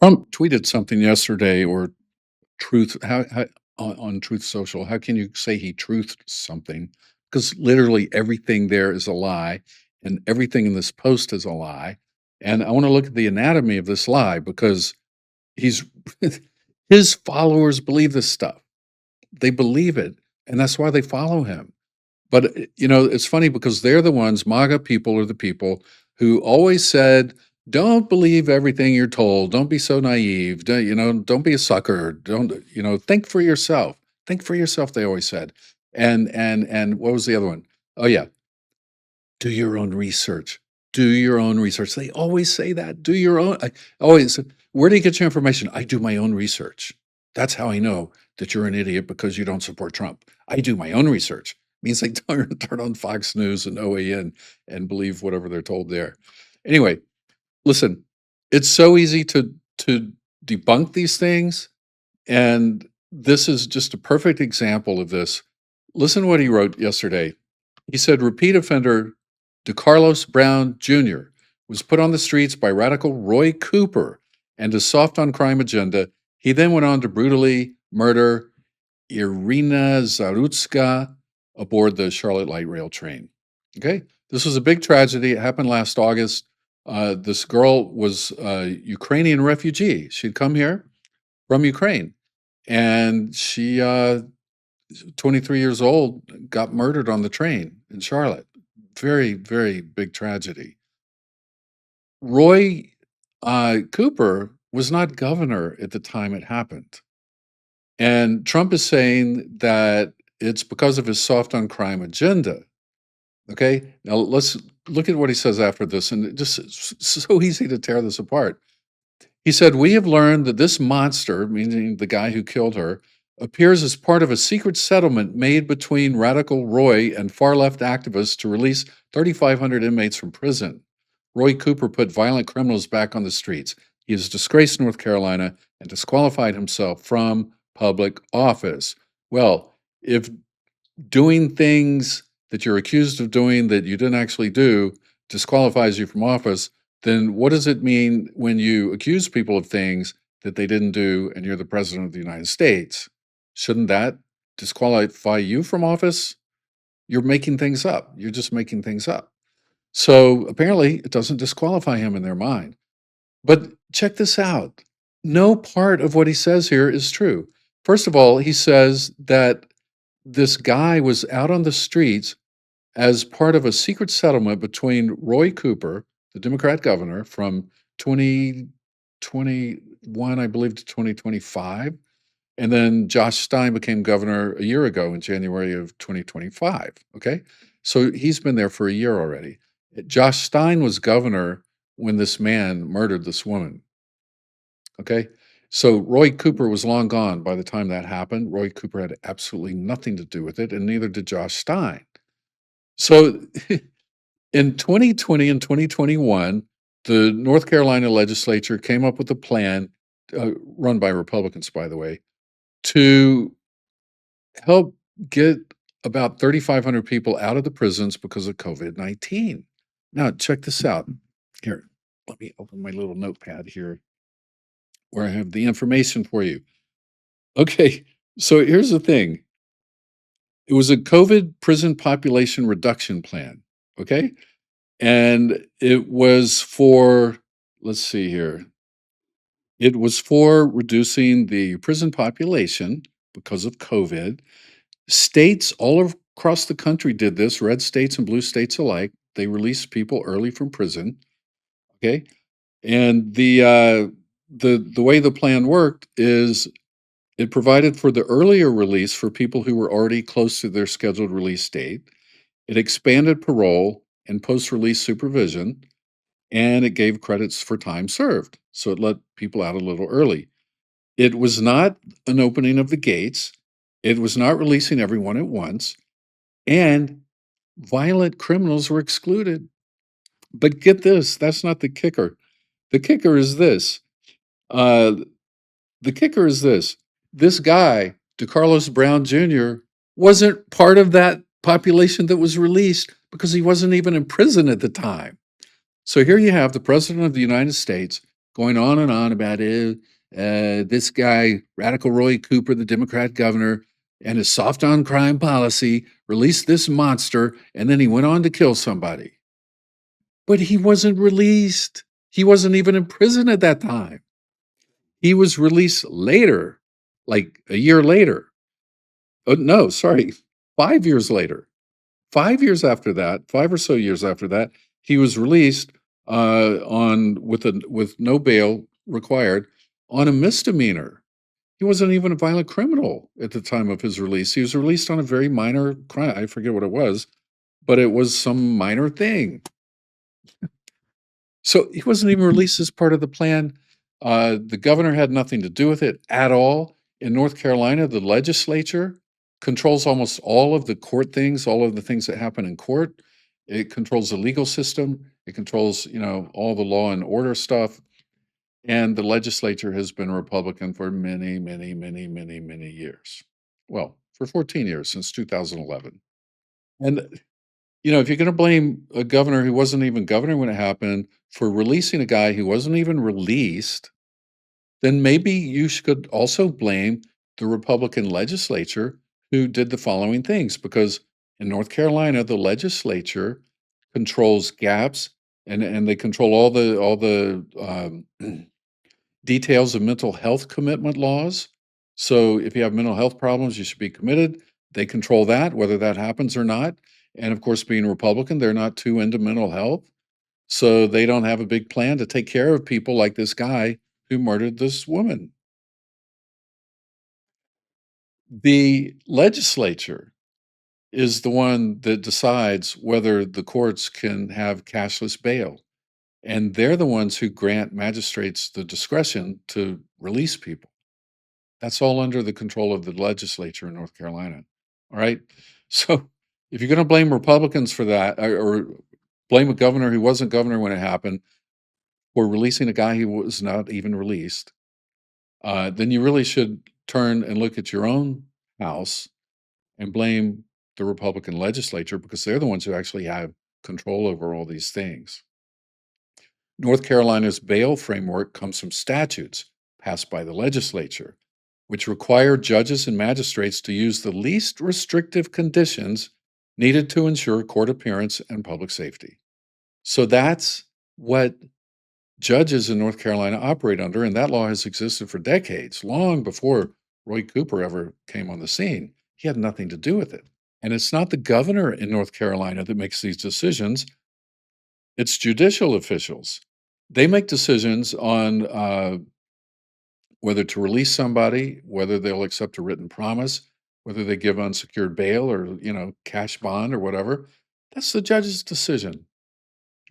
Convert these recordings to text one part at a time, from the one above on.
Trump tweeted something yesterday, or Truth how on Truth Social. How can you say he truthed something? Because literally everything there is a lie, and everything in this post is a lie. And I want to look at the anatomy of this lie because he's his followers believe this stuff. They believe it, and that's why they follow him. But, it's funny because they're the ones MAGA people are the people who always said, "Don't believe everything you're told. Don't be so naive. Don't be a sucker. Think for yourself. Think for yourself," they always said. And what was the other one? Oh, yeah, do your own research. Do your own research. They always say that. Do your own. I always, where do you get your information? I do my own research. That's how I know that you're an idiot because you don't support Trump. I do my own research. Means they turn on Fox News and OAN and believe whatever they're told there. Anyway, listen, it's so easy to debunk these things, and this is just a perfect example of this. Listen to what he wrote yesterday. He said repeat offender DeCarlos Brown Jr. was put on the streets by radical Roy Cooper and his soft on crime agenda. He then went on to brutally murder Irina Zarutska aboard the Charlotte Light Rail train. Okay, this was a big tragedy. It happened last August. This girl was a Ukrainian refugee. She'd come here from Ukraine, and she, 23 years old, got murdered on the train in Charlotte. Very, very big tragedy. Roy Cooper was not governor at the time it happened. And Trump is saying that it's because of his soft on crime agenda. Okay, now let's look at what he says after this, and it just so easy to tear this apart. He said, "We have learned that this monster," meaning the guy who killed her, "appears as part of a secret settlement made between Radical Roy and far left activists to release 3,500 inmates from prison. Roy Cooper put violent criminals back on the streets. He has disgraced North Carolina and disqualified himself from public office." Well, if doing things that you're accused of doing that you didn't actually do disqualifies you from office, then what does it mean when you accuse people of things that they didn't do and you're the president of the United States? Shouldn't that disqualify you from office? You're making things up. You're just making things up. So apparently it doesn't disqualify him in their mind. But check this out. No part of what he says here is true. First of all, he says that this guy was out on the streets as part of a secret settlement between Roy Cooper, the Democrat governor from 2021, I believe, to 2025. And then Josh Stein became governor a year ago in January of 2025. Okay. So he's been there for a year already. Josh Stein was governor when this man murdered this woman. Okay. So Roy Cooper was long gone by the time that happened. Roy Cooper had absolutely nothing to do with it, and neither did Josh Stein. So in 2020 and 2021, the North Carolina legislature came up with a plan, run by Republicans, by the way, to help get about 3,500 people out of the prisons because of COVID-19. Now, check this out. Here, let me open my little notepad here where I have the information for you. Okay, so here's the thing. It was a COVID prison population reduction plan, okay? And it was for, let's see here. It was for reducing the prison population because of COVID. States all across the country did this, red states and blue states alike. They released people early from prison. Okay. And the way the plan worked is it provided for the earlier release for people who were already close to their scheduled release date. It expanded parole and post-release supervision, and it gave credits for time served. So it let people out a little early. It was not an opening of the gates. It was not releasing everyone at once, and violent criminals were excluded. But get this, that's not the kicker. The kicker is this. Uh, the kicker is this. This guy, DeCarlos Brown Jr., wasn't part of that population that was released because he wasn't even in prison at the time. So here you have the president of the United States going on and on about this guy, Radical Roy Cooper, the Democrat governor, and his soft on crime policy released this monster, and then he went on to kill somebody. But he wasn't released. He wasn't even in prison at that time. He was released later, like a year later. Oh, no, sorry, 5 years later. 5 years after that, 5 or so years after that, he was released on with no bail required on a misdemeanor. He wasn't even a violent criminal at the time of his release. He was released on a very minor crime. I forget what it was, but it was some minor thing. So he wasn't even released as part of the plan. The governor had nothing to do with it at all. In North Carolina, the legislature controls almost all of the court things, all of the things that happen in court. It controls the legal system. It controls, all the law and order stuff. And the legislature has been Republican for many, many, many, many, many years. Well, for 14 years, since 2011. And if you're going to blame a governor who wasn't even governor when it happened for releasing a guy who wasn't even released, then maybe you should also blame the Republican legislature who did the following things. Because in North Carolina, the legislature controls gaps and they control all the details of mental health commitment laws. So if you have mental health problems, you should be committed. They control that, whether that happens or not. And of course, being Republican, they're not too into mental health. So they don't have a big plan to take care of people like this guy who murdered this woman. The legislature is the one that decides whether the courts can have cashless bail. And they're the ones who grant magistrates the discretion to release people. That's all under the control of the legislature in North Carolina. All right. So if you're going to blame Republicans for that, or blame a governor who wasn't governor when it happened for releasing a guy who was not even released, then you really should turn and look at your own house and blame the Republican legislature because they're the ones who actually have control over all these things. North Carolina's bail framework comes from statutes passed by the legislature, which require judges and magistrates to use the least restrictive conditions needed to ensure court appearance and public safety. So that's what judges in North Carolina operate under, and that law has existed for decades, long before Roy Cooper ever came on the scene. He had nothing to do with it. And it's not the governor in North Carolina that makes these decisions, it's judicial officials. They make decisions on whether to release somebody, whether they'll accept a written promise, whether they give unsecured bail or, cash bond or whatever. That's the judge's decision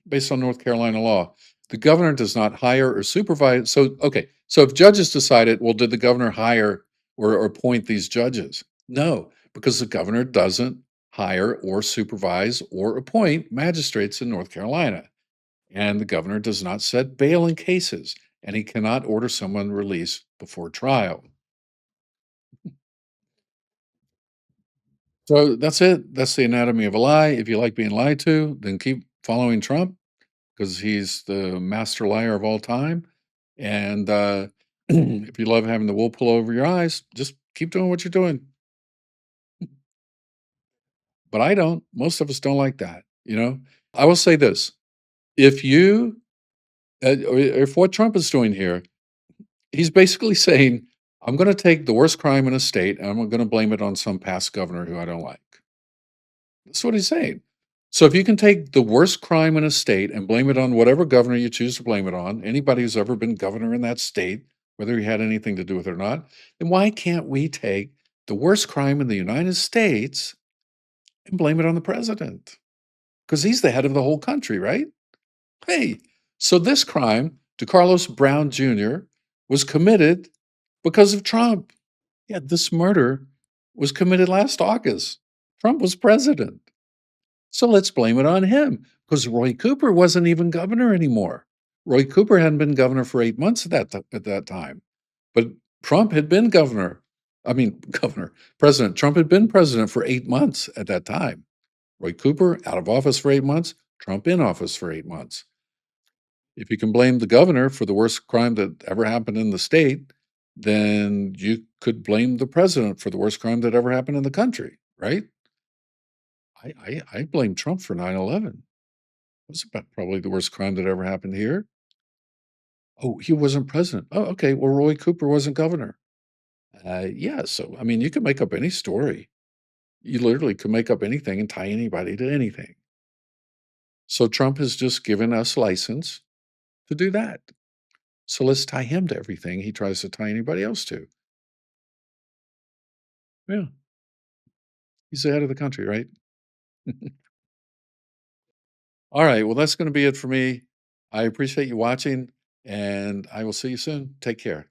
based on North Carolina law. The governor does not hire or supervise. So, okay. So if judges decided, well, did the governor hire or appoint these judges? No, because the governor doesn't hire or supervise or appoint magistrates in North Carolina. And the governor does not set bail in cases, and he cannot order someone released before trial. So that's it. That's the anatomy of a lie. If you like being lied to, then keep following Trump because he's the master liar of all time. And if you love having the wool pull over your eyes, just keep doing what you're doing. But I don't. Most of us don't like that. I will say this: if you, or if what Trump is doing here, he's basically saying, I'm going to take the worst crime in a state and I'm going to blame it on some past governor who I don't like. That's what he's saying. So if you can take the worst crime in a state and blame it on whatever governor you choose to blame it on, anybody who's ever been governor in that state, whether he had anything to do with it or not, then why can't we take the worst crime in the United States and blame it on the president? Because he's the head of the whole country, right? Hey, so this crime, DeCarlos Brown Jr., was committed because of Trump. Yeah, this murder was committed last August. Trump was president. So let's blame it on him because Roy Cooper wasn't even governor anymore. Roy Cooper hadn't been governor for 8 months at that time. But Trump had been governor. I mean, governor, president. Trump had been president for 8 months at that time. Roy Cooper out of office for 8 months, Trump in office for 8 months. If you can blame the governor for the worst crime that ever happened in the state, then you could blame the president for the worst crime that ever happened in the country, right? I blame Trump for 9/11. It was about probably the worst crime that ever happened here. Oh, he wasn't president. Oh, okay. Well, Roy Cooper wasn't governor. Yeah. So, I mean, you can make up any story. You literally can make up anything and tie anybody to anything. So Trump has just given us license to do that. So let's tie him to everything he tries to tie anybody else to. Yeah. He's the head of the country, right? All right. Well, that's going to be it for me. I appreciate you watching, and I will see you soon. Take care.